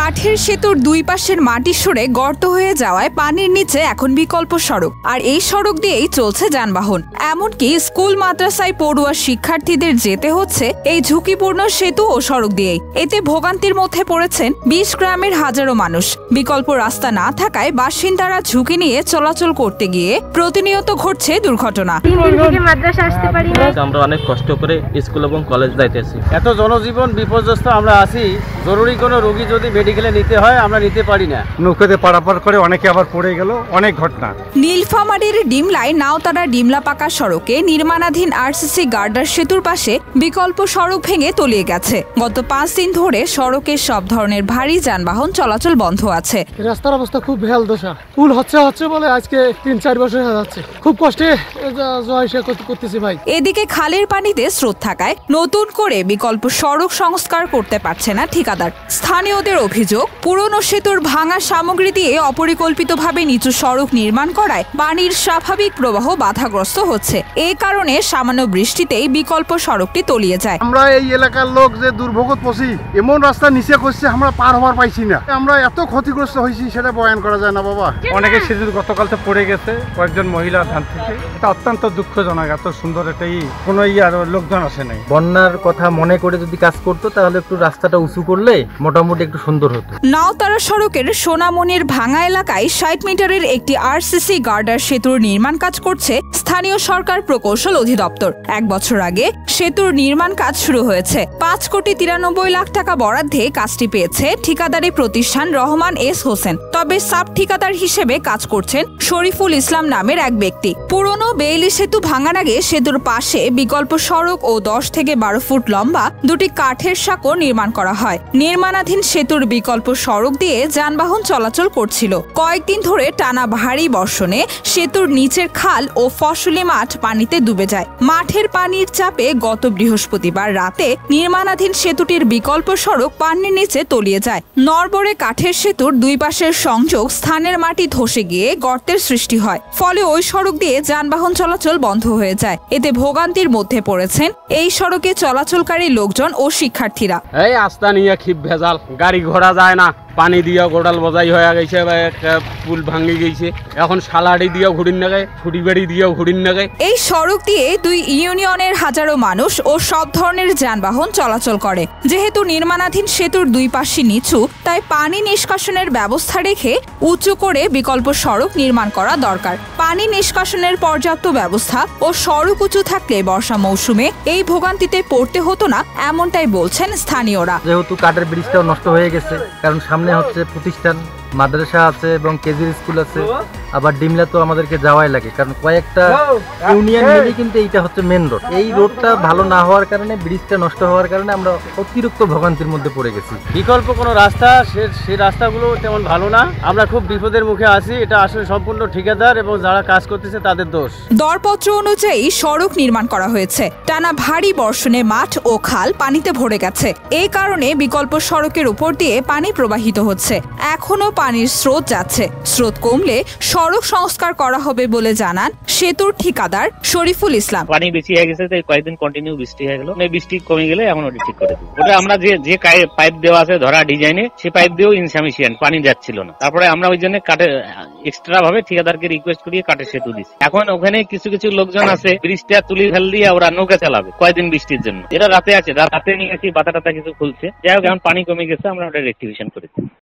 কাঠের সেতুর দুই পাশের মাটি সরে গর্ত হয়ে যাওয়ায় পানির নিচে এখন বিকল্প সড়ক, আর এই সড়ক দিয়েই চলছে যানবাহন। এমনকি স্কুল মাদ্রাসায় পড়ুয়া শিক্ষার্থীদের যেতে হচ্ছে এই ঝুঁকিপূর্ণ সেতু ও সড়ক দিয়েই। এতে ভোগান্তির মধ্যে পড়েছেন ২০ গ্রামের হাজারো মানুষ। বিকল্প রাস্তা না থাকায় বাসিন্দারা ঝুঁকি নিয়ে চলাচল করতে গিয়ে প্রতিনিয়ত ঘটছে দুর্ঘটনা। আমরা অনেক কষ্ট করে স্কুল এবং কলেজ যাইতেছি, এত জনজীবন বিপর্যস্ত আমরা আছি। জরুরি কোনো রোগী যদি মেডিকেলে নিতে হয় আমরা নিতে পারি না। নৌকাতে পারাপার করে অনেকে আবার পড়ে গেল, অনেক ঘটনা। নীলফামারীর ডিমলায় নাওতারা ডিমলা পাকা সড়কে নির্মাণাধীন আরসিসি গার্ডার সেতুর পাশে বিকল্প সড়ক ভেঙে তলিয়ে গেছে। গত ৫ দিন ধরে সড়কে সব ধরনের ভারী যানবাহন চলাচল বন্ধ আছে। রাস্তার অবস্থা খুব বেহাল দশা। পুল হচ্ছে বলে আজকে ৩-৪ বছর হয়ে যাচ্ছে। খুব কষ্টে করতেছি ভাই। এদিকে খালের পানিতে স্রোত থাকায় নতুন করে বিকল্প সড়ক সংস্কার করতে পারছে না ঠিকাদার। স্থানীয়দের অভিযোগ, পুরনো সেতুর ভাঙা সামগ্রী দিয়ে অপরিকল্পিতভাবে নিচু সড়ক নির্মাণ করায় পানির স্বাভাবিক প্রবাহ বাধাগ্রস্ত হচ্ছে। এই কারণে সামান্য বৃষ্টিতেই বিকল্প সড়কটি তলিয়ে যায়। আমরা এই এলাকার লোক যে দুর্ভোগত পড়ছি, এমন রাস্তা নিচে করছে আমরা পার হওয়ার পাইছি না। আমরা এত ক্ষতিগ্রস্ত হয়েছি সেটা বয়ান করা যায় না বাবা। অনেকে সেতু গতকাল তো পড়ে গেছে, কয়েকজন মহিলা ধান থেকে। এটা অত্যন্ত দুঃখজনক। এত সুন্দর এটাই কোনো আর লোকজন আসে নাই। বন্যার কথা মনে করে যদি কাজ করতো তাহলে একটু রাস্তাটা উঁচু করলে মোটামুটি একটু সুন্দর হতো। নাওতারা সড়কের সোনামনির ভাঙা এলাকায় ৬০ মিটারের একটি আরসিসি গার্ডার সেতুর নির্মাণ কাজ করছে স্থানীয় সরকার প্রকৌশল অধিদপ্তর। ১ বছর আগে সেতুর নির্মাণ কাজ শুরু হয়েছে। ৫,৯৩,লাখ টাকা বরাদ্দে কাজটি পেয়েছে ঠিকাদারি প্রতিষ্ঠান রহমান এস হোসেন। তবে সাব ঠিকাদার হিসেবে কাজ করছেন শরীফুল ইসলাম নামের এক ব্যক্তি। পুরনো বেইলি সেতু ভাঙার আগে সেতুর পাশে বিকল্প সড়ক ও ১০ থেকে ১২ ফুট লম্বা দুটি কাঠের সাঁকো নির্মাণ করা হয়। নির্মাণাধীন সেতুর বিকল্প সড়ক দিয়ে যানবাহন চলাচল করছিল। কয়েকদিন ধরে টানা ভারী বর্ষণে সেতুর নিচের খাল ও ফসলি মাঠ পানিতে ডুবে যায়। মাঠের পানির চাপে গত বৃহস্পতিবার রাতে নির্মাণাধীন সেতুটির বিকল্প সড়ক পানির নিচে তলিয়ে যায়। নড়বড়ে কাঠের সেতুর দুই পাশের সংযোগ স্থানের মাটি ধসে গিয়ে গর্তের সৃষ্টি হয়। ফলে ওই সড়ক দিয়ে যানবাহন চলাচল বন্ধ হয়ে যায়। এতে ভোগান্তির মধ্যে পড়েছেন এই সড়কে চলাচলকারী লোকজন ও শিক্ষার্থীরা। এই রাস্তা নিয়ে খুব ভেজাল, গাড়ি ঘোড়া যায় না। পানি দিয়ে গোড়াল বজাই হয়ে গেছে, একটা পুল ভাঙে গেছে। এখন সালাড়ি দিয়েও ঘুরিন নাগে, ফুটিবাড়ি দিয়েও ঘুরিন নাগে। এই সড়ক দিয়ে দুই ইউনিয়নের হাজারো মানুষ ও সব ধরনের যানবাহন চলাচল করে। যেহেতু নির্মাণাধীন সেতুর দুই পাশে নিচু, তাই পানি নিষ্কাশনের ব্যবস্থা রেখে উঁচু করে বিকল্প সড়ক নির্মাণ করা দরকার। পানি নিষ্কাশনের পর্যাপ্ত ব্যবস্থা ও সড়ক উঁচু থাকলে বর্ষা মৌসুমে এই ভোগান্তিতে পড়তে হতো না, এমনটাই বলছেন স্থানীয়রা। যেহেতু কাঠের ব্রিজটাও নষ্ট হয়ে গেছে, কারণ সামনে হচ্ছে প্রতিষ্ঠান, মাদ্রাসা আছে এবং কেজির স্কুল আছে। আবার ডিমলা তো আমাদেরকে যাওয়াই লাগে, কারণ কয়েকটা ইউনিয়ন মিলে কিন্তু এইটা হচ্ছে মেন রোড। এই রোডটা ভালো না হওয়ার কারণে, ব্রিজটা নষ্ট হওয়ার কারণে আমরা অতিরিক্ত ভোগান্তির মধ্যে পড়ে গেছি। বিকল্প কোনো রাস্তা, সেই রাস্তাগুলো তেমন ভালো না। আমরা খুব বিপদের মুখে আছি। এটা আসলে সম্পূর্ণ ঠিকাদার এবং যারা কাজ করতেছে তাদের দোষ। দরপত্র অনুযায়ী সড়ক নির্মাণ করা হয়েছে। টানা ভারী বর্ষণে মাঠ ও খাল পানিতে ভরে গেছে। এই কারণে বিকল্প সড়কের উপর দিয়ে পানি প্রবাহিত হচ্ছে। এখনো পানির স্রোত যাচ্ছে। স্রোত কমলে সড়ক সংস্কার করা হবে বলে জানান সেতুর ঠিকাদার শরীফুল ইসলাম। পানি বেশি হয়ে গেছে, তাই কয়েকদিন কন্টিনিউ বৃষ্টি হয়ে গেল। বৃষ্টি কমে গেলে এখন ওটা ঠিক করে দেবো। ওটা আমরা যে পাইপ দেওয়া আছে ধরা ডিজাইনে, সে পাইপ দিয়েও ইনসাফিসিয়েন্ট, পানি যাচ্ছিল না। তারপরে আমরা ওই জন্য কাঠের এক্সট্রা ভাবে ঠিকাদারকে রিকোয়েস্ট করিয়ে কাঠের সেতু দিচ্ছি। এখন ওখানে কিছু কিছু লোকজন আছে, ব্রিজটা তুলি ফেল দিয়ে ওরা নৌকা চালাবে কয়েকদিন বৃষ্টির জন্য। এরা রাতে আছে, রাতে নিয়ে গেছি, বাতা টাতা কিছু খুলছে। যাই হোক, এখন পানি কমে গেছে, আমরা ওটা রেক্টিফিকেশন করেছি।